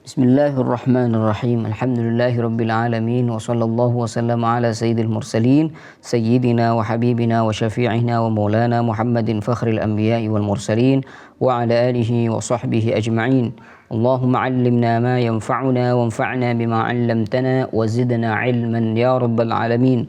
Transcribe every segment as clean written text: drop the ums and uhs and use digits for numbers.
Bismillahirrahmanirrahim. Alhamdulillahirabbil alamin wa sallallahu wasallam ala sayyidil mursalin sayyidina wa habibina wa syafi'ina wa maulana Muhammadin fakhril anbiya'i wal mursalin wa ala alihi wa sahbihi ajma'in. Allahumma 'allimna ma yanfa'una wanfa'na bima 'allamtana wa zidna 'ilman ya rabbal alamin.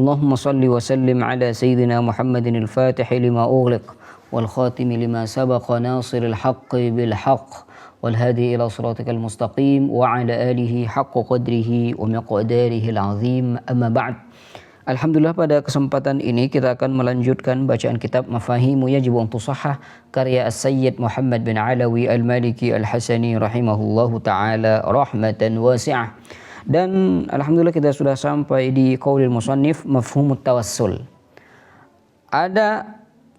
Allahumma salli wa sallim ala sayyidina Muhammadin al-Fatihi lima ughliq wal khatimi lima sabaqa nasiril haqqi bil haqq والهادي إلى صراطك المستقيم وعلى آله حق قدره ومقداره العظيم أما بعد. Alhamdulillah, pada kesempatan ini kita akan melanjutkan bacaan kitab Mafahimu Yajibu an Tusahhah karya As-Sayyid Muhammad bin Alawi Al-Maliki Al-Hasani rahimahullahu ta'ala rahmatan wasi'ah. Dan alhamdulillah kita sudah sampai di qaulil musannif mafhumut tawassul. Ada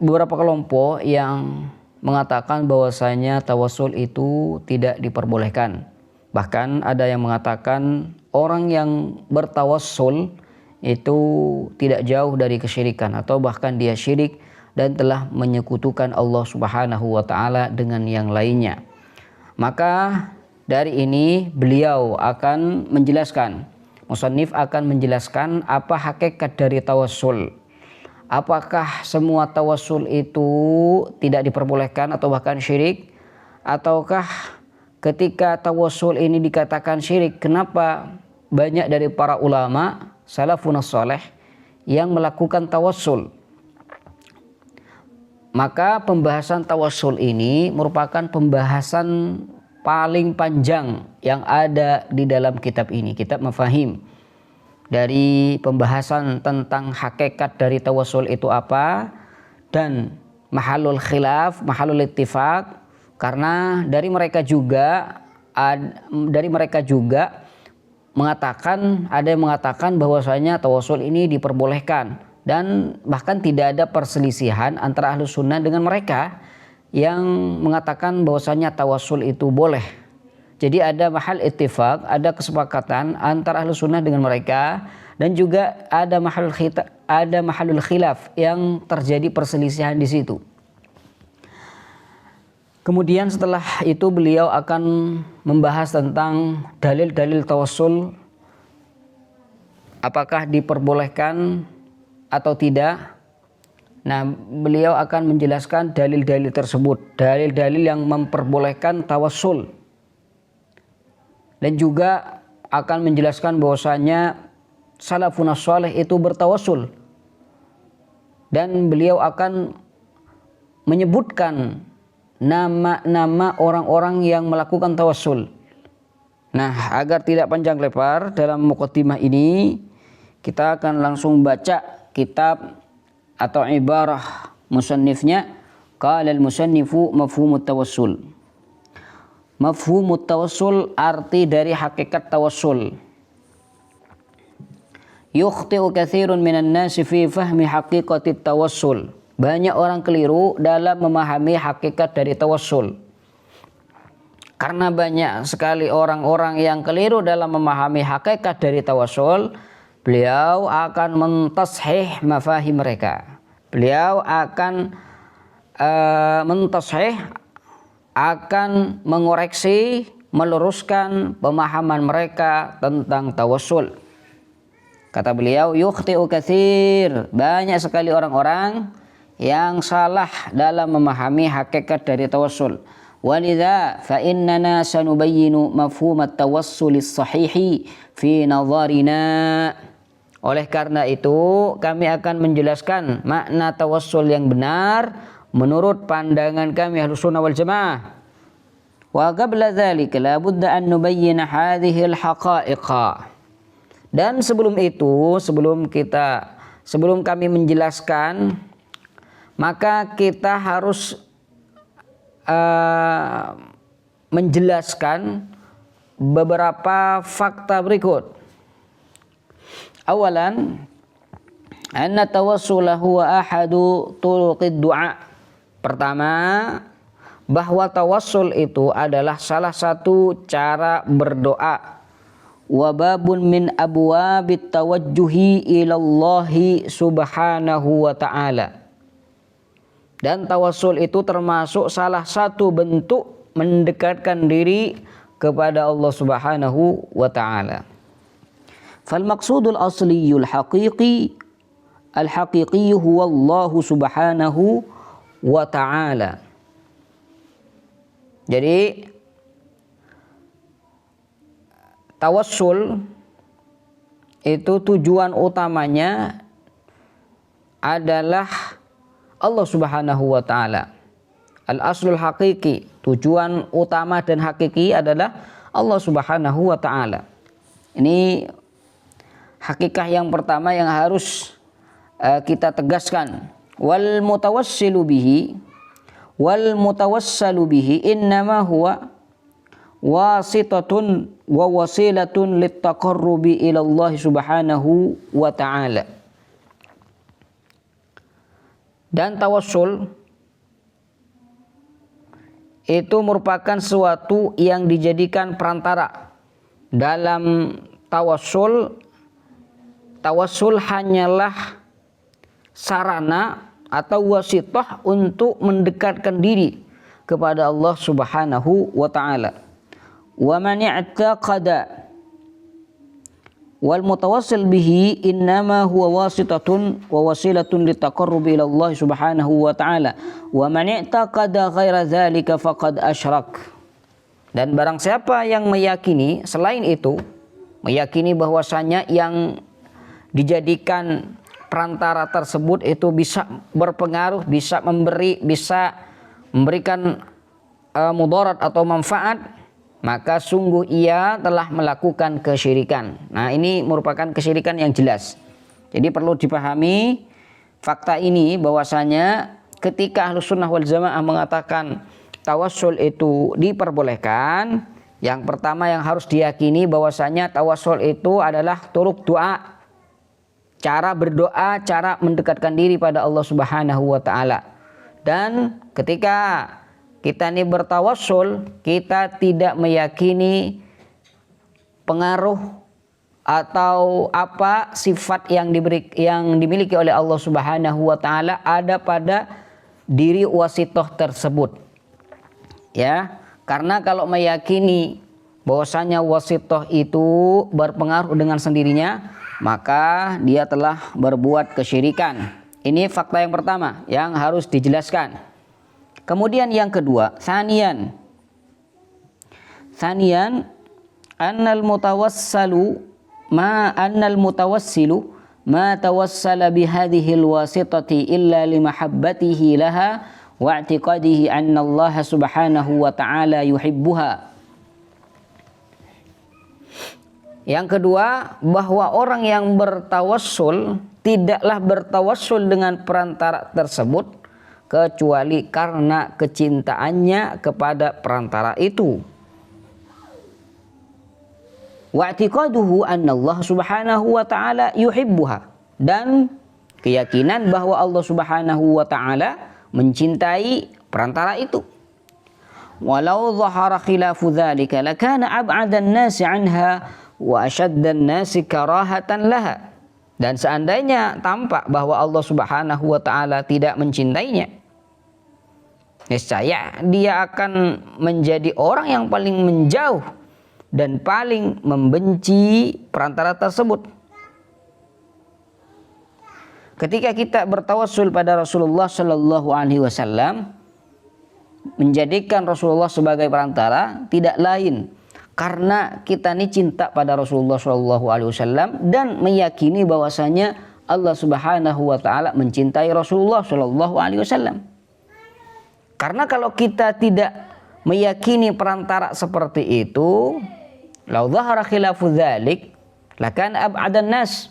beberapa kelompok yang mengatakan bahwasanya tawassul itu tidak diperbolehkan. Bahkan ada yang mengatakan orang yang bertawassul itu tidak jauh dari kesyirikan atau bahkan dia syirik dan telah menyekutukan Allah Subhanahu wa taala dengan yang lainnya. Maka dari ini beliau akan menjelaskan, musannif akan menjelaskan apa hakikat dari tawassul. Apakah semua tawassul itu tidak diperbolehkan atau bahkan syirik? Ataukah ketika tawassul ini dikatakan syirik, kenapa banyak dari para ulama salafun saleh yang melakukan tawassul? Maka pembahasan tawassul ini merupakan pembahasan paling panjang yang ada di dalam kitab ini, kitab Mafahim. Dari pembahasan tentang hakikat dari tawassul itu apa dan mahalul khilaf, mahalul ittifaq, karena dari mereka juga mengatakan, ada yang mengatakan bahwasanya tawassul ini diperbolehkan dan bahkan tidak ada perselisihan antara Ahlus Sunnah dengan mereka yang mengatakan bahwasanya tawassul itu boleh. Jadi ada mahal ittifaq, ada kesepakatan antara Ahlus Sunnah dengan mereka, dan juga ada mahalul khilaf yang terjadi perselisihan di situ. Kemudian setelah itu beliau akan membahas tentang dalil-dalil tawassul, apakah diperbolehkan atau tidak. Nah, beliau akan menjelaskan dalil-dalil tersebut, dalil-dalil yang memperbolehkan tawassul. Dan juga akan menjelaskan bahwasanya salafun saleh itu bertawassul. Dan beliau akan menyebutkan nama-nama orang-orang yang melakukan tawassul. Nah, agar tidak panjang lebar dalam muqaddimah ini, kita akan langsung baca kitab atau ibarah musannifnya. Qala al-musannifu mafhumut tawassul. Mafhumut tawassul, arti dari hakikat tawassul. Yukhti'u katsirun minan nasi fi fahmi haqiqatit tawassul. Banyak orang keliru dalam memahami hakikat dari tawassul. Karena banyak sekali orang-orang yang keliru dalam memahami hakikat dari tawassul, beliau akan mentashih mafahim mereka. Beliau akan mentashih, akan mengoreksi, meluruskan pemahaman mereka tentang tawassul. Kata beliau, yukhti'u katsir, banyak sekali orang-orang yang salah dalam memahami hakikat dari tawassul. Walidha fa innana sanubayyinu mafhum at-tawassul as-sahih fi nadharina. Oleh karena itu, kami akan menjelaskan makna tawassul yang benar menurut pandangan kami Ahlus Sunnah wal Jamaah. Wa qabla dzalika la budda an nubayyana hadhihi al-haqa'iqa. Dan sebelum itu, sebelum kami menjelaskan, maka kita harus menjelaskan beberapa fakta berikut. Awalan, anna tawassula huwa ahadu turuqid du'a. Pertama, bahwa tawassul itu adalah salah satu cara berdoa. Wa babun min abwabit tawajjuhi ilallahi subhanahu wa ta'ala. Dan tawassul itu termasuk salah satu bentuk mendekatkan diri kepada Allah Subhanahu wa taala. Fal maqsudul asliyul haqiqi al-haqiqi huwa Allah Subhanahu wa taala. Jadi tawassul itu tujuan utamanya adalah Allah Subhanahu wa taala. Al-aslul haqiqi, tujuan utama dan hakiki adalah Allah Subhanahu wa taala. Ini hakikah yang pertama yang harus kita tegaskan. Wal mutawassalu bihi innama huwa wasitatun wa wasilatun littaqarrubi ila Allah Subhanahu wa ta'ala. Dan tawassul itu merupakan sesuatu yang dijadikan perantara. Dalam tawassul hanyalah sarana atau wasitah untuk mendekatkan diri kepada Allah Subhanahu wa taala. Wa man i'taqada wal mutawassil bihi innama huwa wasitatun wa wasilatun litaqarrubi ila Allah Subhanahu wa taala. Wa man i'taqada ghaira dzalika faqad asyrak. Dan barang siapa yang meyakini selain itu, meyakini bahwasanya yang dijadikan perantara tersebut itu bisa berpengaruh, bisa memberikan mudarat atau manfaat, maka sungguh ia telah melakukan kesyirikan. Nah, ini merupakan kesyirikan yang jelas. Jadi perlu dipahami fakta ini bahwasanya ketika Ahlus Sunnah wal Jamaah mengatakan tawassul itu diperbolehkan, yang pertama yang harus diyakini bahwasanya tawassul itu adalah turuk doa, cara berdoa, cara mendekatkan diri pada Allah Subhanahu wa taala. Dan ketika kita ini bertawassul, kita tidak meyakini pengaruh atau apa sifat yang dimiliki oleh Allah Subhanahu wa taala ada pada diri wasitoh tersebut. Ya, karena kalau meyakini bahwasanya wasitoh itu berpengaruh dengan sendirinya, maka dia telah berbuat kesyirikan. Ini fakta yang pertama yang harus dijelaskan. Kemudian yang kedua, sanian annal mutawassilu ma tawassala bihadhihi alwasitati illa limahabbatihi laha wa i'tiqadihi anna Allah Subhanahu wa ta'ala yuhibbuha. Yang kedua, bahwa orang yang bertawassul tidaklah bertawassul dengan perantara tersebut kecuali karena kecintaannya kepada perantara itu. Wa i'tiqaduhu anna Allah Subhanahu wa ta'ala yuhibbuha, dan keyakinan bahwa Allah Subhanahu wa ta'ala mencintai perantara itu. Walau dhahara khilafu dzalika lakana ab'adan nasi 'anha wa asyaddan nasi karahatan laha. Dan seandainya tampak bahwa Allah Subhanahu wa ta'ala tidak mencintainya, niscaya dia akan menjadi orang yang paling menjauh dan paling membenci perantara tersebut. Ketika kita bertawassul pada Rasulullah Shallallahu Alaihi Wasallam, menjadikan Rasulullah sebagai perantara tidak lain karena kita ini cinta pada Rasulullah Shallallahu Alaihi Wasallam dan meyakini bahwasanya Allah Subhanahu Wa Taala mencintai Rasulullah Shallallahu Alaihi Wasallam. Karena kalau kita tidak meyakini perantara seperti itu, lau dhahara khilafu dzalik lakan ab'adan nas,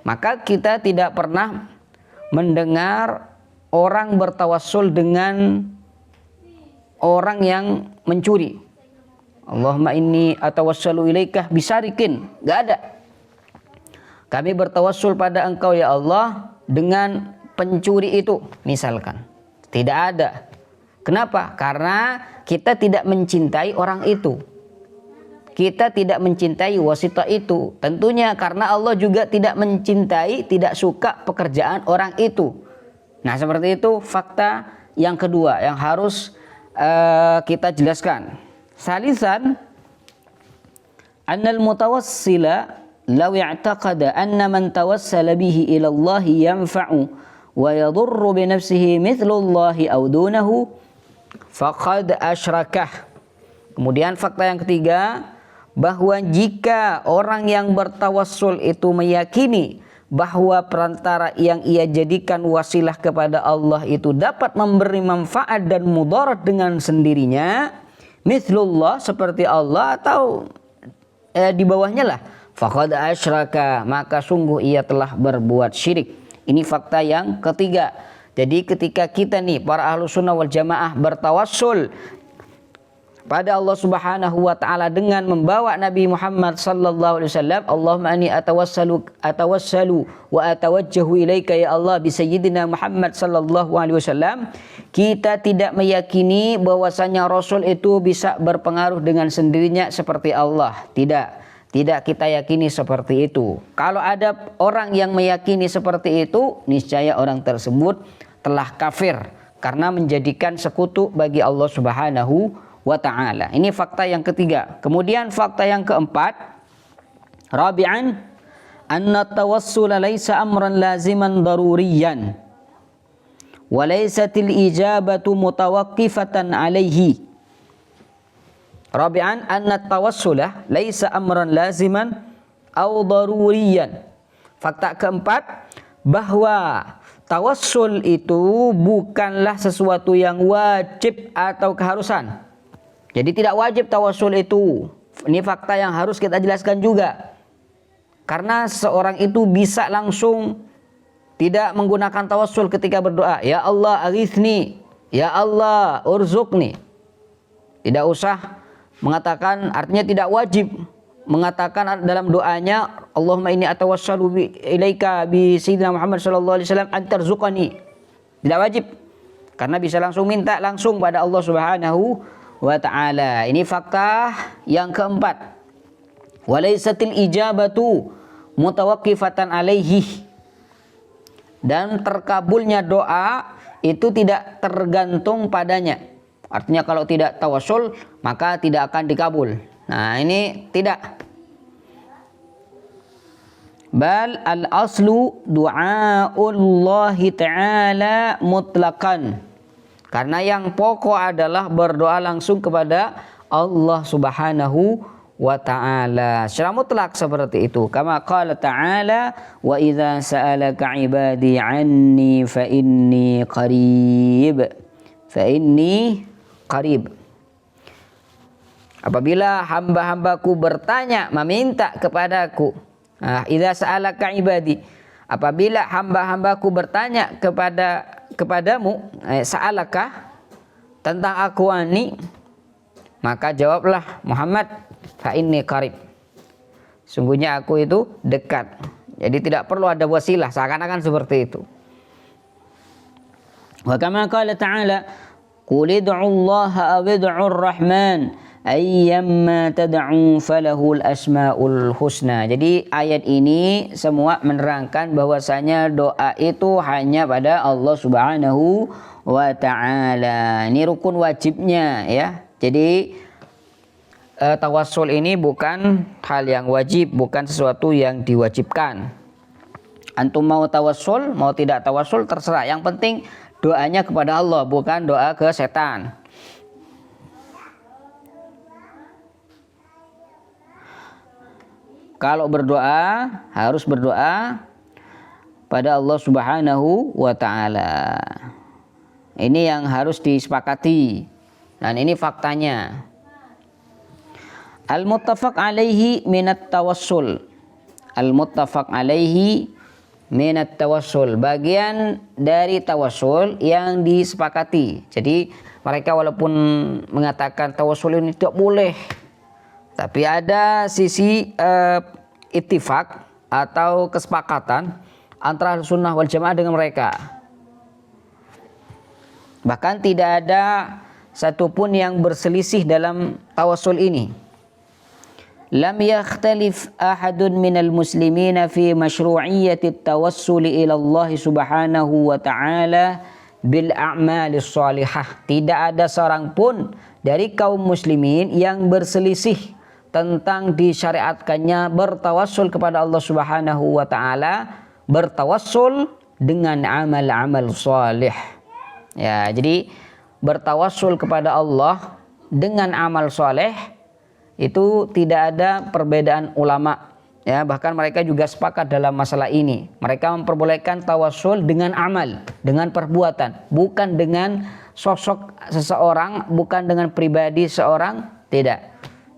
maka kita tidak pernah mendengar orang bertawassul dengan orang yang mencuri. Allahumma inni atawassalu ilaika bisarikin, enggak ada. Kami bertawassul pada Engkau ya Allah dengan pencuri itu, misalkan. Tidak ada. Kenapa? Karena kita tidak mencintai orang itu. Kita tidak mencintai wasitah itu. Tentunya karena Allah juga tidak mencintai, tidak suka pekerjaan orang itu. Nah, seperti itu fakta yang kedua yang harus kita jelaskan. Salisan Annal mutawassila law i'taqada anna man tawassala bihi ila Allah yanfa'u wa yadurru bi nafsihi mithlu Allah aw dunahu faqad asyrakah. Kemudian fakta yang ketiga, bahwa jika orang yang bertawassul itu meyakini bahwa perantara yang ia jadikan wasilah kepada Allah itu dapat memberi manfaat dan mudarat dengan sendirinya, mithlullah, seperti Allah atau di bawahnya lah, faqad asyraka, maka sungguh ia telah berbuat syirik. Ini fakta yang ketiga. Jadi ketika kita nih para ahlu sunnah wal jamaah bertawassul pada Allah Subhanahu wa taala dengan membawa Nabi Muhammad sallallahu alaihi wasallam, Allahumma inni atawassalu wa atawajjahu ilaika ya Allah bi sayyidina Muhammad sallallahu alaihi wasallam, kita tidak meyakini bahwasanya Rasul itu bisa berpengaruh dengan sendirinya seperti Allah. Tidak kita yakini seperti itu. Kalau ada orang yang meyakini seperti itu, niscaya orang tersebut telah kafir karena menjadikan sekutu bagi Allah Subhanahu wa ta'ala. Ini fakta yang ketiga. Kemudian fakta yang keempat, rabi'an, anna tawassul laysa amran laziman daruriyan wa laysatil ijabatu mutawaqqifatan alaihi. Rabi'an, anna tawassul laysa amran laziman aw daruriyan. Fakta keempat, bahwa tawassul itu bukanlah sesuatu yang wajib atau keharusan. Jadi tidak wajib tawassul itu. Ini fakta yang harus kita jelaskan juga. Karena seorang itu bisa langsung tidak menggunakan tawassul ketika berdoa. Ya Allah aghithni, ya Allah urzuqni. Tidak usah mengatakan, artinya tidak wajib mengatakan dalam doanya Allahumma inni atawassalu ilaika bi sayyidina Muhammad sallallahu alaihi wasallam antarzuqani. Tidak wajib. Karena bisa langsung minta langsung pada Allah Subhanahu wa ta'ala. Ini fakta yang keempat. Walaysatil ijabatu mutawaqqifatan alaihi. Dan terkabulnya doa itu tidak tergantung padanya. Artinya kalau tidak tawassul maka tidak akan dikabul. Nah, ini tidak. Bal al-aslu du'aullahi ta'ala mutlaqan. Karena yang pokok adalah berdoa langsung kepada Allah Subhanahu wa ta'ala secara mutlak seperti itu. Kama qala ta'ala, wa idza sa'alaka 'ibadi 'anni fa inni qarib. Fa inni qarib. Apabila hamba-hambaku bertanya, meminta kepadaku. Idza sa'alaka 'ibadi. Apabila hamba-hambaku bertanya kepadamu, sa'alaka, tentang aku ani, maka jawablah Muhammad, fa inni qarib. Sungguhnya aku itu dekat. Jadi tidak perlu ada wasilah, seakan-akan seperti itu. Wa kama qala ta'ala, qul ud'ullaha aw ud'ur rahman ayyamma tad'u falahul asmaul husna. Jadi ayat ini semua menerangkan bahwasanya doa itu hanya pada Allah Subhanahu wa ta'ala. Ini rukun wajibnya ya. Jadi tawassul ini bukan hal yang wajib, bukan sesuatu yang diwajibkan. Antum mau tawassul, mau tidak tawassul terserah. Yang penting doanya kepada Allah, bukan doa ke setan. Kalau berdoa harus berdoa pada Allah Subhanahu wa ta'ala. Ini yang harus disepakati. Dan ini faktanya. Al-muttafaq alaihi minat tawassul. Al-muttafaq alaihi minat tawassul. Bagian dari tawassul yang disepakati. Jadi mereka walaupun mengatakan tawassul ini tidak boleh, tapi ada sisi ittifaq atau kesepakatan antara sunnah wal jamaah dengan mereka. Bahkan tidak ada satupun yang berselisih dalam tawassul ini. Lam yakhtalif ahadun minal muslimina fi masyru'iyyati tawassuli ila Allah Subhanahu wa ta'ala bil a'malis shalihah. Tidak ada seorang pun dari kaum muslimin yang berselisih tentang disyariatkannya bertawassul kepada Allah Subhanahu wa taala, bertawassul dengan amal-amal saleh. Ya, jadi bertawassul kepada Allah dengan amal saleh itu tidak ada perbedaan ulama. Ya, bahkan mereka juga sepakat dalam masalah ini. Mereka memperbolehkan tawassul dengan amal, dengan perbuatan, bukan dengan sosok seseorang, bukan dengan pribadi seorang, tidak.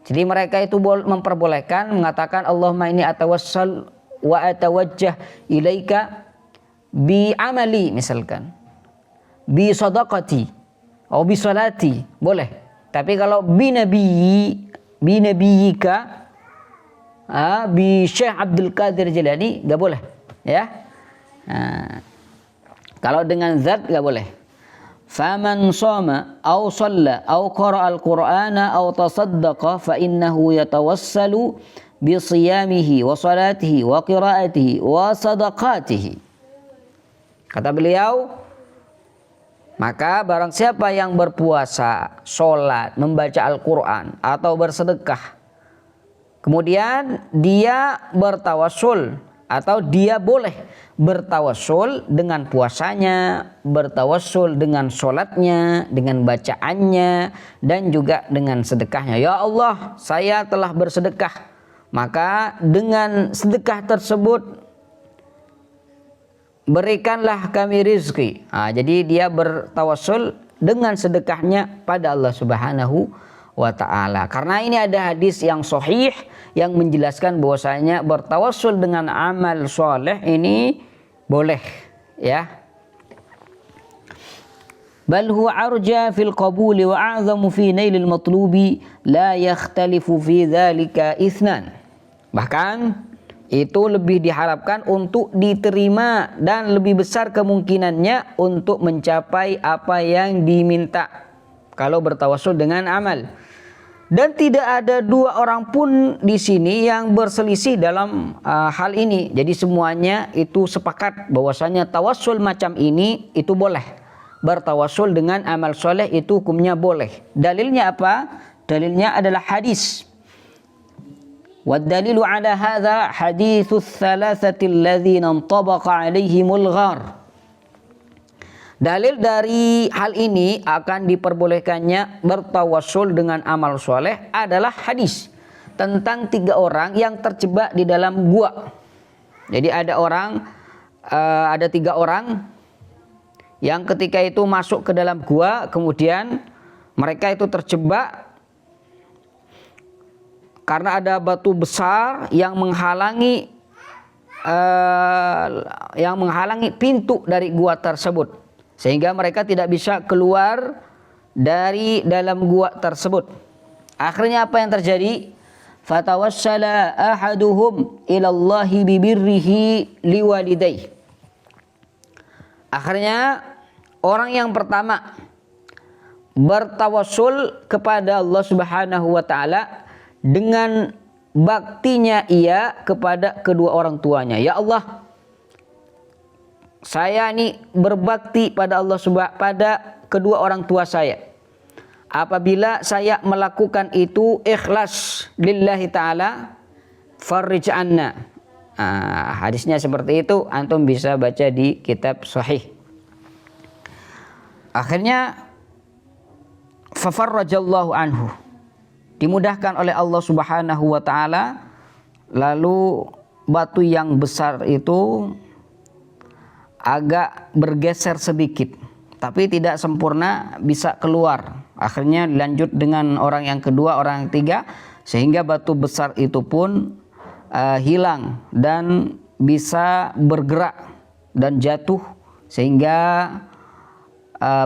Jadi mereka itu memperbolehkan mengatakan Allahumma inni atawassal wa atawajjah ilaika bi amali, misalkan bi sadaqati atau bi salati, boleh. Tapi kalau bi nabiyika, bi Syekh Abdul Qadir Jilani, enggak boleh, ya. Nah, kalau dengan zat enggak boleh. Faman shoma aw shalla aw qara'a al-Qur'ana aw tasaddaqa fa innahu yatawassalu bi shiyamihi wa salatihi wa qira'atihi wa sadaqatihi. Kata beliau, maka barang siapa yang berpuasa, sholat, membaca Al-Quran atau bersedekah, kemudian dia bertawassul atau dia boleh bertawassul dengan puasanya, bertawassul dengan sholatnya, dengan bacaannya, dan juga dengan sedekahnya. Ya Allah, saya telah bersedekah, maka dengan sedekah tersebut berikanlah kami rizki. Jadi dia bertawassul dengan sedekahnya pada Allah Subhanahu wa ta'ala. Karena ini ada hadis yang sahih yang menjelaskan bahwasanya bertawassul dengan amal soleh ini boleh, ya. Bal huwa arja fil qabuli wa a'zamu fi nailil matlubi la yakhtalifu fi dzalika itsnan. Bahkan itu lebih diharapkan untuk diterima dan lebih besar kemungkinannya untuk mencapai apa yang diminta kalau bertawassul dengan amal. Dan tidak ada dua orang pun di sini yang berselisih dalam hal ini. Jadi semuanya itu sepakat bahwasanya tawassul macam ini itu boleh. Bertawassul dengan amal soleh itu hukumnya boleh. Dalilnya apa? Dalilnya adalah hadis. Waddalilu ala hadza haditsus tsalatsati alladzina intabaqa alaihimul ghar. Dalil dari hal ini akan diperbolehkannya bertawassul dengan amal soleh adalah hadis tentang 3 orang yang terjebak di dalam gua. Jadi ada 3 orang yang ketika itu masuk ke dalam gua, kemudian mereka itu terjebak karena ada batu besar yang menghalangi pintu dari gua tersebut, sehingga mereka tidak bisa keluar dari dalam gua tersebut. Akhirnya apa yang terjadi? Fatawassala ahaduhum ilallahi bibirrihi liwalidayhi. Akhirnya orang yang pertama bertawassul kepada Allah Subhanahu wa taala dengan baktinya ia kepada kedua orang tuanya. Ya Allah, saya ini berbakti pada Allah pada kedua orang tua saya. Apabila saya melakukan itu ikhlas lillahi ta'ala, farrij anna. Hadisnya seperti itu, antum bisa baca di kitab sahih. Akhirnya fafarrajallahu anhu, dimudahkan oleh Allah Subhanahu wa ta'ala. Lalu batu yang besar itu agak bergeser sedikit, tapi tidak sempurna bisa keluar. Akhirnya dilanjut dengan orang yang kedua, orang yang ketiga, sehingga batu besar itu pun hilang dan bisa bergerak dan jatuh, sehingga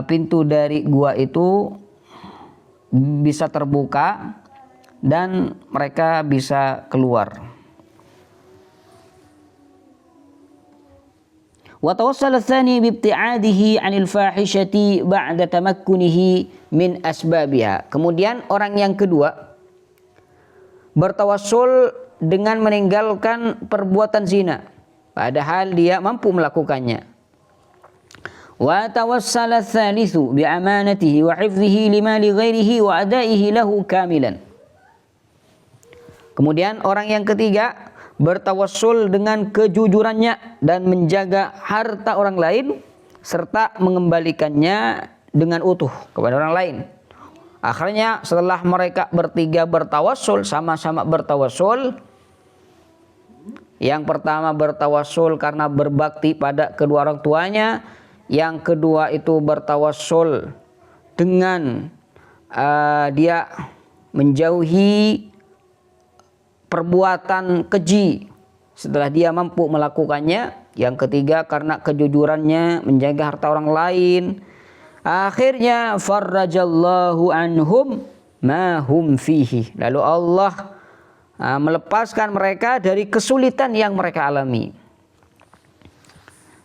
pintu dari gua itu bisa terbuka dan mereka bisa keluar. Wa tawassala tsani bi ibti'adihi 'anil fahishati ba'da tamakkunihi min asbabiha. Kemudian orang yang kedua bertawassul dengan meninggalkan perbuatan zina padahal dia mampu melakukannya. Wa tawassala tsalitsu bi amanatihi wa hifdhihi lima li ghairihi wa adaihi lahu kamilan. Kemudian orang yang ketiga bertawassul dengan kejujurannya dan menjaga harta orang lain serta mengembalikannya dengan utuh kepada orang lain. Akhirnya setelah mereka bertiga bertawassul, sama-sama bertawassul. Yang pertama bertawassul karena berbakti pada kedua orang tuanya. Yang kedua itu bertawassul dengan dia menjauhi perbuatan keji setelah dia mampu melakukannya. Yang ketiga karena kejujurannya menjaga harta orang lain. Akhirnya farrajallahu anhum ma hum fihi. Lalu Allah melepaskan mereka dari kesulitan yang mereka alami.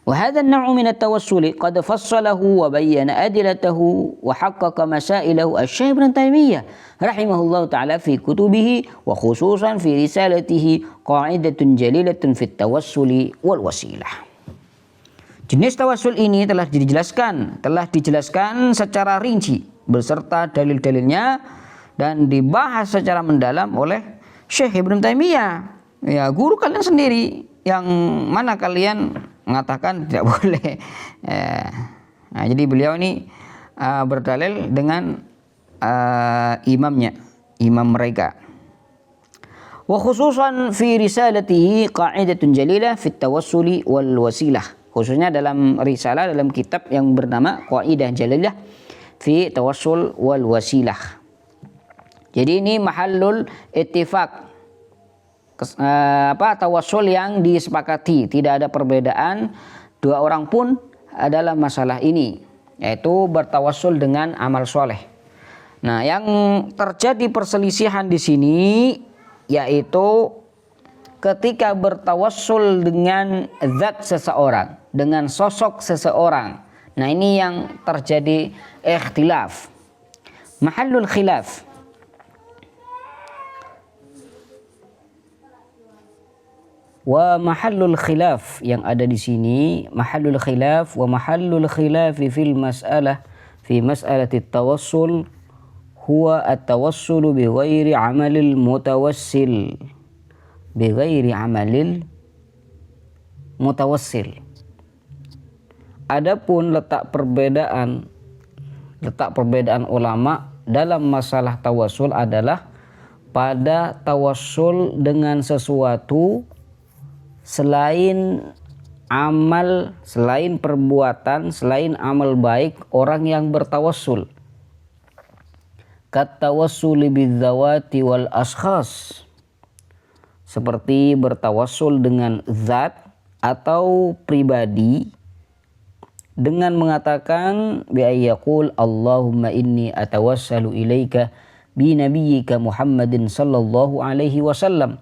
وهذا النوع من التوسل قد فصله وبين أدلته وحقق مسائله الشيخ ابن تيمية رحمه الله تعالى في كتبه وخصوصا في رسالته قاعدة جليلة في التوسل والوسيلة. Jenis tawassul ini telah dijelaskan secara rinci beserta dalil-dalilnya dan dibahas secara mendalam oleh Syekh Ibn Taimiyah, ya guru kalian sendiri, yang mana kalian mengatakan tidak boleh. Nah, jadi beliau ini berdalil dengan imam mereka. Wa khususan fi risalatihi qa'idatun jalilah fi tawassuli wal wasilah. Khususnya dalam risalah, dalam kitab yang bernama Qaidah Jalilah fi Tawassul wal Wasilah. Jadi ini mahallul ittifaq, tawassul yang disepakati, tidak ada perbedaan dua orang pun dalam masalah ini, yaitu bertawassul dengan amal soleh. Nah, yang terjadi perselisihan di sini yaitu ketika bertawassul dengan zat seseorang, dengan sosok seseorang. Nah, ini yang terjadi ikhtilaf. Mahallul khilaf. Wa mahallul khilaf, yang ada di sini mahallul khilaf wa mahallul khilafi fil mas'alah fi mas'alati tawassul huwa at-tawassulu bi ghairi amalil mutawassil. Bighairi amalil mutawassil. Adapun letak perbedaan ulama dalam masalah tawassul adalah pada tawassul dengan sesuatu selain amal, selain perbuatan, selain amal baik orang yang bertawassul. Kat tawassuli bidzawati wal ashkhas, seperti bertawassul dengan zat atau pribadi dengan mengatakan bi ayyaqul Allahumma inni atawassalu ilaika bi nabiyyika Muhammadin sallallahu alaihi wasallam.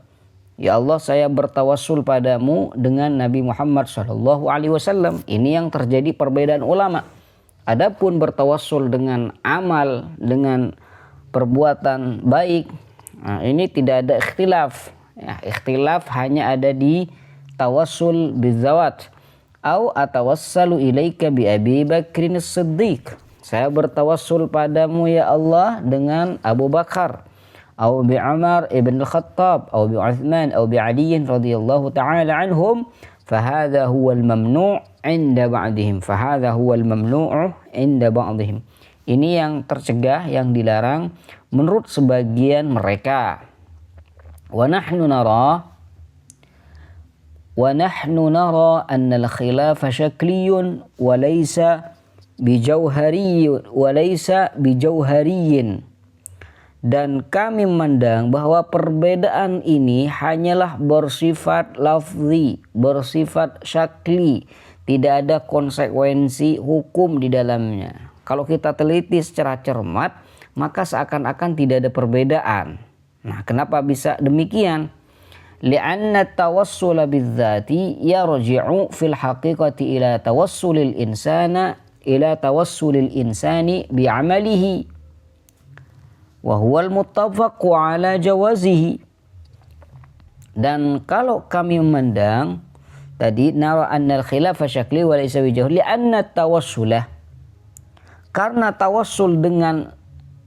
Ya Allah, saya bertawassul padamu dengan Nabi Muhammad sallallahu alaihi wasallam. Ini yang terjadi perbedaan ulama. Adapun bertawassul dengan amal, dengan perbuatan baik, nah, ini tidak ada ikhtilaf. Ya, ikhtilaf hanya ada di tawassul bizawat. Au atawassalu ilaika bi Abi Bakrin As-Siddiq. Saya bertawassul padamu ya Allah dengan Abu Bakar. Au bi Umar ibn Al-Khattab. Au bi Uthman. Au bi Ali radhiyallahu ta'ala anhum. Fahadha huwa al-mamnu' inda ba'dihim. Fahadha huwa al-mamnu'u inda ba'dihim. Ini yang tercegah, yang dilarang menurut sebagian mereka. Wa nahnu nara anna al-khilafa syakliyun wa laysa bijauhariyyin. Dan kami memandang bahwa perbedaan ini hanyalah bersifat lafzi, bersifat syakli, tidak ada konsekuensi hukum di dalamnya. Kalau kita teliti secara cermat, maka seakan-akan tidak ada perbedaan. Nah, kenapa bisa demikian? Li'anna tawassula bidzati yarji'u fil haqiqati ila tawassulil insani bi'amalihi wa huwal muttafaqu ala jawazihi. Dan kalau kami memandang tadi nara annal khilafa syakli wa laysa bijauh, li'anna tawassula, karena tawassul dengan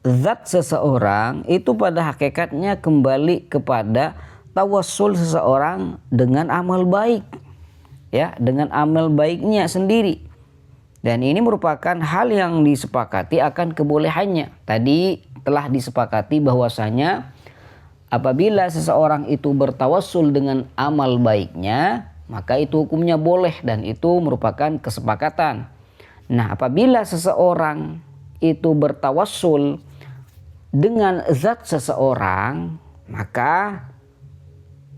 zat seseorang itu pada hakikatnya kembali kepada tawassul seseorang dengan amal baik, ya, dengan amal baiknya sendiri. Dan ini merupakan hal yang disepakati akan kebolehannya. Tadi telah disepakati bahwasanya apabila seseorang itu bertawassul dengan amal baiknya, maka itu hukumnya boleh dan itu merupakan kesepakatan. Nah, apabila seseorang itu bertawassul dengan zat seseorang, maka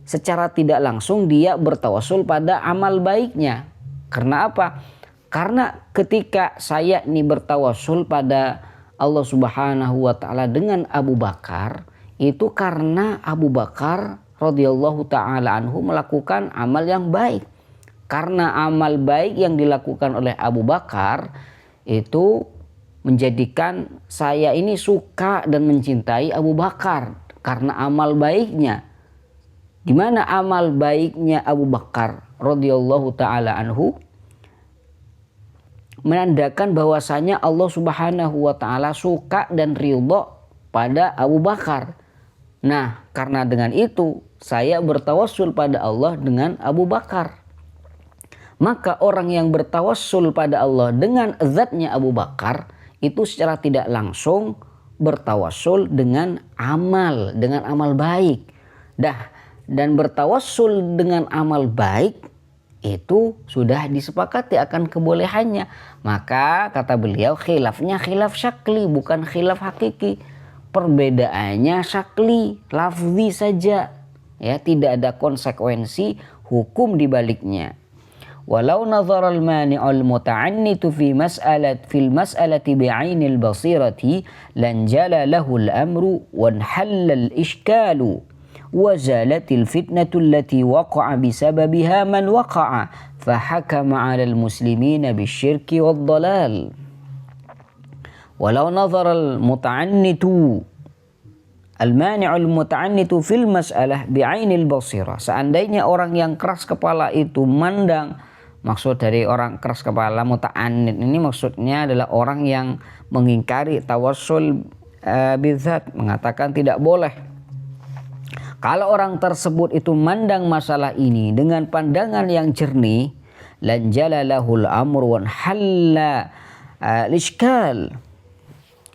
secara tidak langsung dia bertawassul pada amal baiknya. Karena apa? Karena ketika saya ini bertawassul pada Allah Subhanahu wa taala dengan Abu Bakar, itu karena Abu Bakar radhiyallahu taala anhu melakukan amal yang baik. Karena amal baik yang dilakukan oleh Abu Bakar itu menjadikan saya ini suka dan mencintai Abu Bakar karena amal baiknya. Di mana amal baiknya Abu Bakar radhiyallahu taala anhu menandakan bahwasanya Allah Subhanahu wa taala suka dan ridho pada Abu Bakar. Nah, karena dengan itu saya bertawassul pada Allah dengan Abu Bakar. Maka orang yang bertawassul pada Allah dengan zatnya Abu Bakar itu secara tidak langsung bertawassul dengan amal baik. Dan bertawassul dengan amal baik itu sudah disepakati akan kebolehannya. Maka kata beliau khilafnya khilaf syakli, bukan khilaf hakiki. Perbedaannya syakli, lafzi saja. Ya, tidak ada konsekuensi hukum di baliknya. Walau nazara al-mani'ul muta'annitu fil mas'alati bi'ainil basirati lan jala lahu al-amru wan halla al-ishkalu wa zalatil fitnatu allati waqa'a bisababiha man waqa'a fa hakama 'ala al-muslimina bisyirki wad-dhalal. Walau nazara al-mani'ul muta'annitu fil mas'alah bi'ainil basirah, seandainya orang yang keras kepala itu mandang. Maksud dari orang keras kepala muta'annid ini maksudnya adalah orang yang mengingkari tawassul bidzat, mengatakan tidak boleh. Kalau orang tersebut itu mandang masalah ini dengan pandangan yang jernih, lan jalalahul amru wan halla al-ishkal,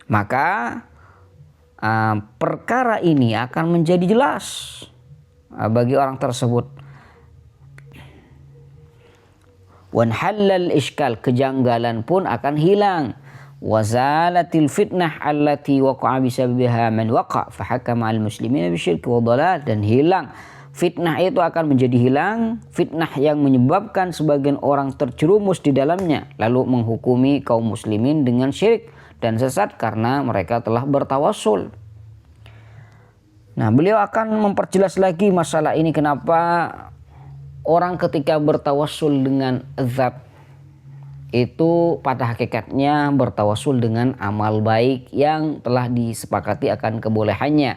maka perkara ini akan menjadi jelas bagi orang tersebut. Wan halal iskal, kejanggalan pun akan hilang. Wazalatil fitnah allati waqa'a bisababiha man waqa' fa hakama al muslimina bisyirki wa dhalal, dan hilang fitnah itu akan menjadi hilang, fitnah yang menyebabkan sebagian orang terjerumus di dalamnya lalu menghukumi kaum muslimin dengan syirik dan sesat karena mereka telah bertawassul. Nah, beliau akan memperjelas lagi masalah ini, kenapa orang ketika bertawassul dengan zat itu pada hakikatnya bertawassul dengan amal baik yang telah disepakati akan kebolehannya.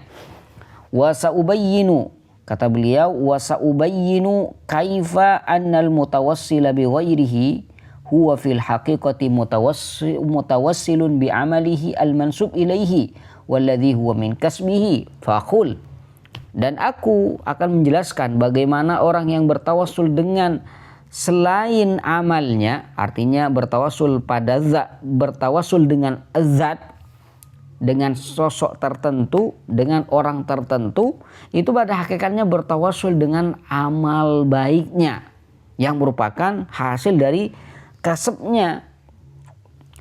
Wa sa'ubayyinu, kata beliau, wa sa'ubayyinu kaifa annal mutawassila bi ghairihi huwa fil haqiqati mutawassilun bi amalihi al mansub ilaihi walladhi huwa min kasbihi faqul. Dan aku akan menjelaskan bagaimana orang yang bertawassul dengan selain amalnya, artinya bertawassul pada zat, bertawassul dengan zat, dengan sosok tertentu, dengan orang tertentu, itu pada hakikatnya bertawassul dengan amal baiknya yang merupakan hasil dari kasabnya.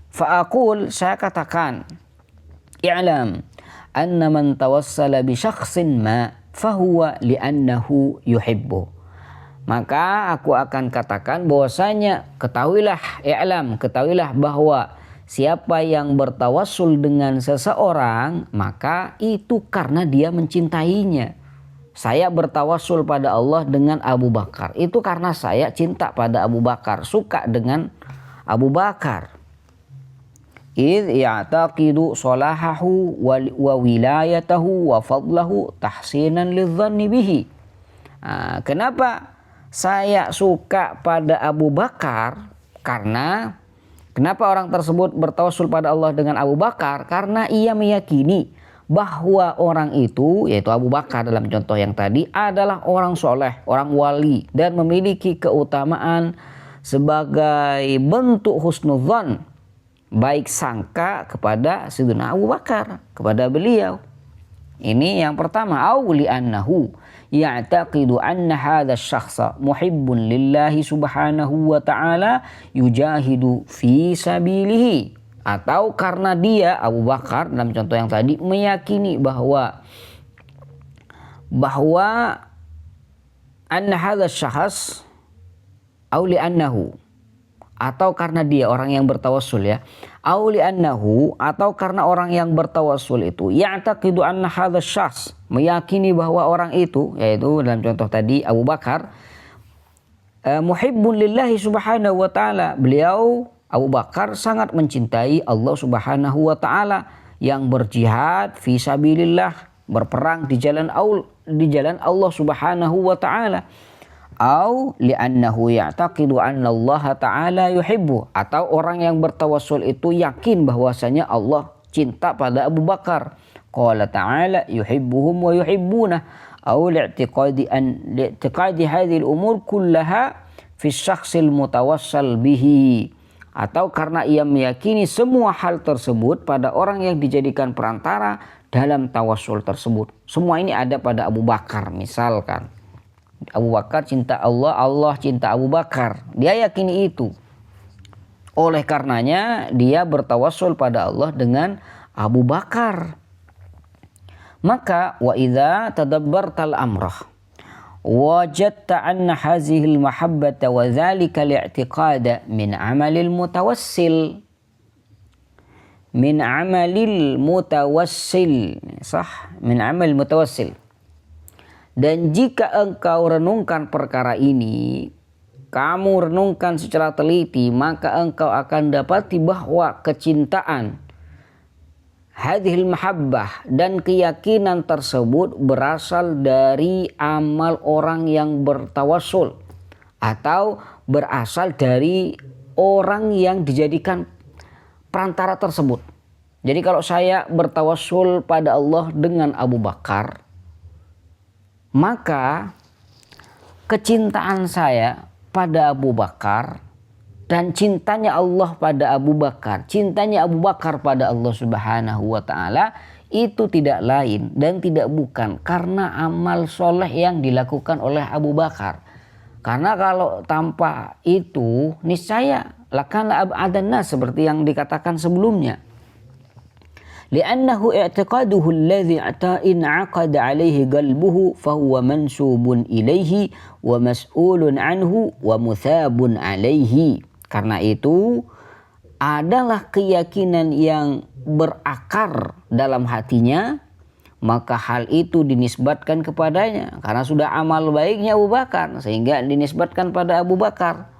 Fa'aqul, saya katakan, i'lam anna man tawassala bi syakhsin ma fahuwa li'annahu yuhibbu. Maka aku akan katakan bahwasanya ketahuilah bahwa siapa yang bertawassul dengan seseorang maka itu karena dia mencintainya. Saya bertawassul pada Allah dengan Abu Bakar, itu karena saya cinta pada Abu Bakar, suka dengan Abu Bakar. Idh ya'taqidu salahahu wa wilayatahu wa fadlahu tahsinan lidhanni bihi. Kenapa saya suka pada Abu Bakar? Karena Kenapa orang tersebut bertawassul pada Allah dengan Abu Bakar? Karena ia meyakini bahwa orang itu, yaitu Abu Bakar dalam contoh yang tadi, adalah orang soleh, orang wali, dan memiliki keutamaan sebagai bentuk husnudzon, baik sangka kepada Sayyidina Abu Bakar, kepada beliau. Ini yang pertama, au li'annahu ya'taqidu anna hadha syakhsa muhibbun lillahi subhanahu wa ta'ala yujahidu fi sabilihi. Atau karena dia, Abu Bakar dalam contoh yang tadi, meyakini bahwa anna hadha syakhs au li'annahu, atau karena dia orang yang bertawassul ya, au li'annahu, atau karena orang yang bertawassul itu ya'taqidu anna hadha syakhs, meyakini bahwa orang itu, yaitu dalam contoh tadi Abu Bakar, muhibbun lillahi subhanahu wa ta'ala, beliau Abu Bakar sangat mencintai Allah subhanahu wa ta'ala, yang berjihad fi sabilillah, berperang di jalan Allah subhanahu wa ta'ala. Au li'annahu ya'taqidu anna Allah ta'ala yuhibbu, atau orang yang bertawassul itu yakin bahwasanya Allah cinta pada Abu Bakar. Qala ta'ala yuhibbuhum wa yuhibbunah. Au li'tiqadi hadhihi al-umur kullaha fi syakhsil mutawassal bihi, atau karena ia meyakini semua hal tersebut pada orang yang dijadikan perantara dalam tawassul tersebut. Semua ini ada pada Abu Bakar. Misalkan Abu Bakar cinta Allah, Allah cinta Abu Bakar, dia yakini itu. Oleh karenanya dia bertawassul pada Allah dengan Abu Bakar. Maka wa idza tadabbartal amrah wajadta anna hazihil mahabbata wa dzalika li'tiqada min amalil mutawassil, min amalil mutawassil. Dan jika engkau renungkan perkara ini, kamu renungkan secara teliti, maka engkau akan dapati bahwa kecintaan hadhil mahabbah dan keyakinan tersebut berasal dari amal orang yang bertawassul, atau berasal dari orang yang dijadikan perantara tersebut. Jadi kalau saya bertawassul pada Allah dengan Abu Bakar, maka kecintaan saya pada Abu Bakar dan cintanya Allah pada Abu Bakar, cintanya Abu Bakar pada Allah subhanahu wa ta'ala, itu tidak lain dan tidak bukan karena amal soleh yang dilakukan oleh Abu Bakar. Karena kalau tanpa itu niscaya lakana ab'adan nas, seperti yang dikatakan sebelumnya. Li'annahu i'tiqaduhu alladhi in'aqada alaihi qalbuhu fahuwa mansubun ilaihi wa mas'ulun anhu wa muthabun alaihi. Karena itu adalah keyakinan yang berakar dalam hatinya, maka hal itu dinisbatkan kepadanya karena sudah amal baiknya Abu Bakar, sehingga dinisbatkan pada Abu Bakar.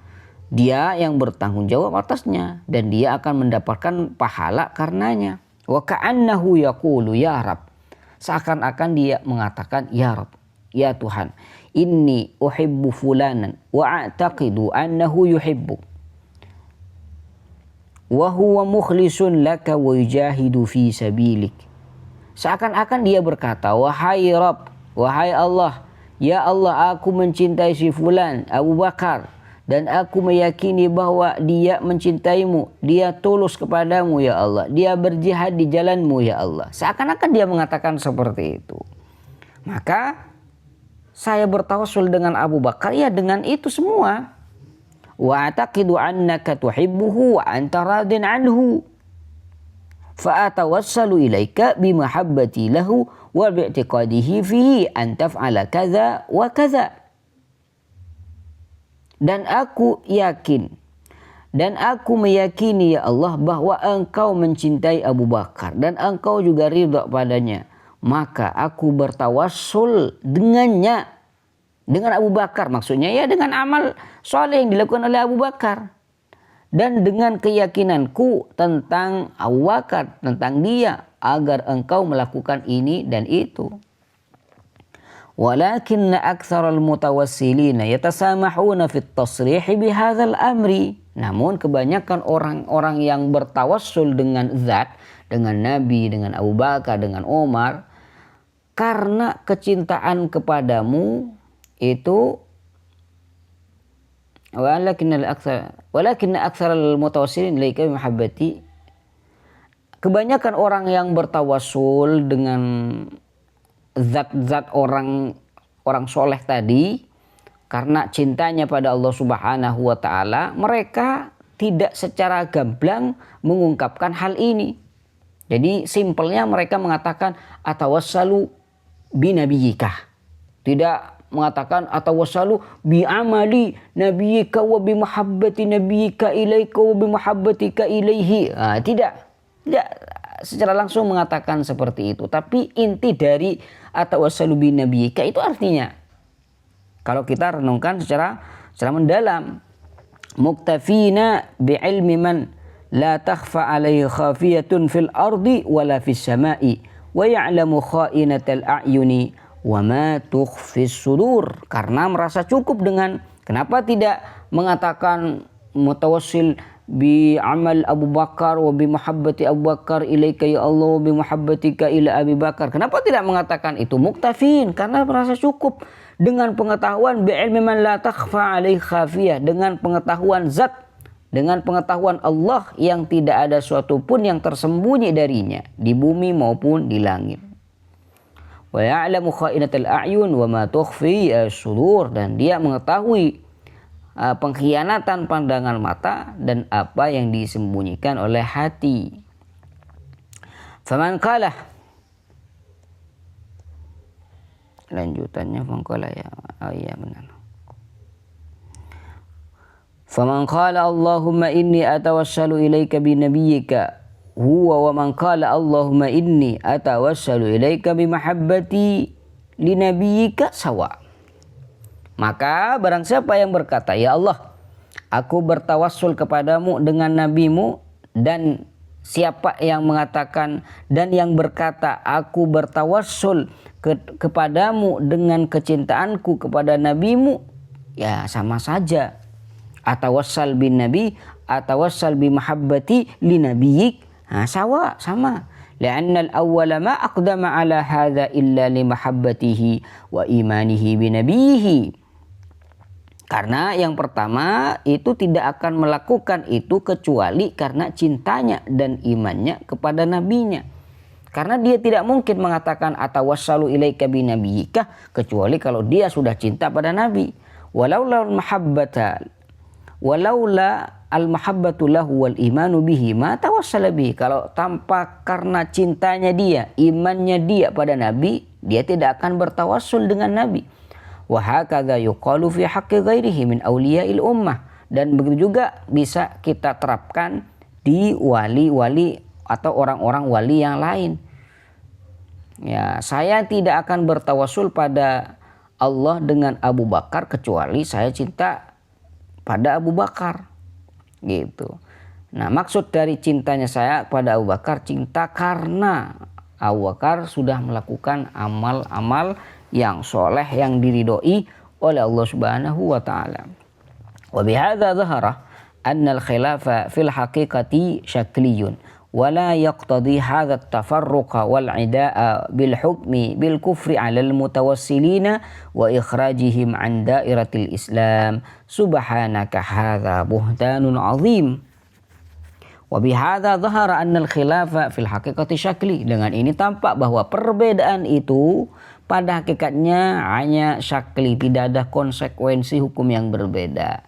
Dia yang bertanggung jawab atasnya dan dia akan mendapatkan pahala karenanya. Wa ka'annahu yaqulu ya Rabb, seakan-akan dia mengatakan ya Rabb, ya Tuhan, inni uhibbu fulanan wa a'taqidu annahu yuhibbuk wa huwa mukhlisun laka wa yujahidu fi sabilik. Seakan-akan dia berkata, wahai Rabb, wahai Allah, ya Allah, aku mencintai si fulan Abu Bakar dan aku meyakini bahwa dia mencintaimu, dia tulus kepadamu ya Allah, dia berjihad di jalanmu ya Allah. Seakan-akan dia mengatakan seperti itu. Maka saya bertawassul dengan Abu Bakar ya dengan itu semua. Wa ataqidu annaka tuhibbuhu wa anta radin anhu fa atawassalu ilaika bimahabbati lahu wa bi'tiqadihi fihi an taf'ala kadza wa kadza. Dan aku yakin dan aku meyakini ya Allah bahwa engkau mencintai Abu Bakar dan engkau juga ridha padanya, maka aku bertawassul dengannya, dengan Abu Bakar, maksudnya ya dengan amal soleh yang dilakukan oleh Abu Bakar, dan dengan keyakinanku tentang Abu Bakar, tentang dia, agar engkau melakukan ini dan itu. Walakinna aktsaral mutawassilina yatasamahuna fit tasrih bihadzal amri. Namun kebanyakan orang-orang yang bertawassul dengan zat, dengan Nabi, dengan Abu Bakar, dengan Umar, karena kecintaan kepadamu itu walakin aktsarul mutawassilin ilaika bi mahabbati. Kebanyakan orang yang bertawassul dengan zat-zat orang soleh tadi karena cintanya pada Allah Subhanahu wa taala, mereka tidak secara gamblang mengungkapkan hal ini. Jadi simpelnya mereka mengatakan atawassalu bi nabiyyika. Tidak mengatakan atawassalu bi amali nabiyyika wa bi mahabbati nabiyyika ilaika wa bi mahabbatika ilaihi. Tidak secara langsung mengatakan seperti itu, tapi inti dari atawassalu bi nabiyyika itu artinya, kalau kita renungkan secara mendalam, muktafina bi ilmi man la takhfa alaihi khafiyatun fil ardi wala fis sama'i wa ya'lamu kha'inatal a'yuni wa ma tukhfis sudur. Karena merasa cukup dengan, kenapa tidak mengatakan mutawassil bi amal Abu Bakar wa bi mahabbati Abu Bakar ilaika ya Allah wa bi mahabbatika ila Abi Bakar. Kenapa tidak mengatakan itu? Muktafin, karena merasa cukup dengan pengetahuan bi ilmi man la takhfa alaihi khafiyah, dengan pengetahuan zat, dengan pengetahuan Allah yang tidak ada suatu pun yang tersembunyi darinya di bumi maupun di langit. Wa ya'lamu kha'inatal a'yun wa ma tukhfi as-sudur, dan dia mengetahui pengkhianatan pandangan mata dan apa yang disembunyikan oleh hati. Faman qala, lanjutannya fangqala ya. Oh iya benar. Faman qala Allahumma inni atawassalu ilaika bi nabiyyika huwa wa man qala Allahumma inni atawassalu ilaika bi mahabbati li nabiyyika sawa. Maka barang siapa yang berkata, ya Allah, aku bertawassul kepadamu dengan nabimu, dan siapa yang mengatakan dan yang berkata aku bertawassul kepadamu dengan kecintaanku kepada nabimu, ya sama saja. Atawassal bin nabi, atawassal bi mahabbati li nabiyyik, sama. Li'anna al-awwala ma aqdama ala hadha illa li mahabbatihi wa imanihi bi nabiyhi. Karena yang pertama itu tidak akan melakukan itu kecuali karena cintanya dan imannya kepada nabinya. Karena dia tidak mungkin mengatakan atawassalu ilaika bi nabiyyika kecuali kalau dia sudah cinta pada nabi. Walaula al-mahabbatu lahu wal imanu bihi ma tawassala bihi. Kalau tanpa karena cintanya dia, imannya dia pada nabi, dia tidak akan bertawassul dengan nabi. Wa hakadha yuqalu fi haqqi ghairihi min awliya'il ummah. Dan begitu juga bisa kita terapkan di wali-wali atau orang-orang wali yang lain. Ya, saya tidak akan bertawassul pada Allah dengan Abu Bakar kecuali saya cinta pada Abu Bakar. Gitu. Nah, maksud dari cintanya saya pada Abu Bakar, cinta karena Abu Bakar sudah melakukan amal-amal yang soleh yang diridhoi oleh Allah Subhanahu wa taala. Wa bihadza dhahara anna al-khilafa fil haqiqati syakliyun wa la yaqtadi hadha at-tafarruqa wal 'ida'a bil hukmi bil kufri 'ala al-mutawassilina wa ikhrajihim 'an dairatil Islam. Subhanaka hadza buhtanun 'azim. Wa bihadza dhahara anna al-khilafa fil haqiqati syakli. Dengan ini tampak bahwa perbedaan itu pada hakikatnya hanya syakli, tidak ada konsekuensi hukum yang berbeda.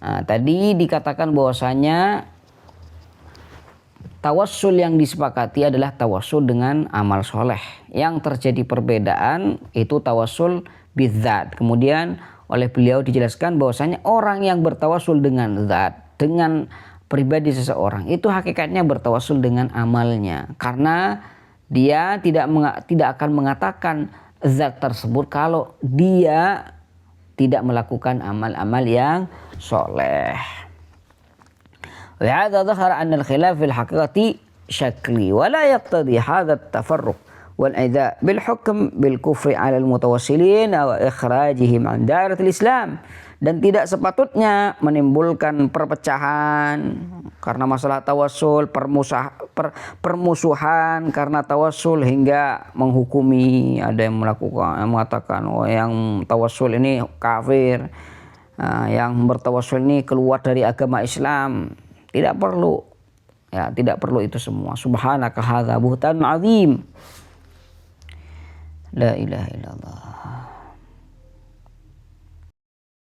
Nah, tadi dikatakan bahwasanya tawassul yang disepakati adalah tawassul dengan amal soleh. Yang terjadi perbedaan itu tawassul bidzat. Kemudian oleh beliau dijelaskan bahwasanya orang yang bertawassul dengan zat, dengan pribadi seseorang, itu hakikatnya bertawassul dengan amalnya. Karena dia tidak akan mengatakan zat tersebut kalau dia tidak melakukan amal-amal yang soleh. Wa hadza dhahara anna al-khilaf fil haqiqati syakli wa la yaqtadi hadha at-tafarruq wal idza bil hukm bil kufri 'ala al mutawassilin wa ikhrajihim 'an dairatil Islam, dan tidak sepatutnya menimbulkan perpecahan karena masalah tawassul, permusuhan karena tawassul hingga menghukumi, ada yang mengatakan oh yang tawassul ini kafir, yang bertawassul ini keluar dari agama Islam. Tidak perlu, ya tidak perlu itu semua. Subhanaka hadza buhtanun azim. La ilaha illallah.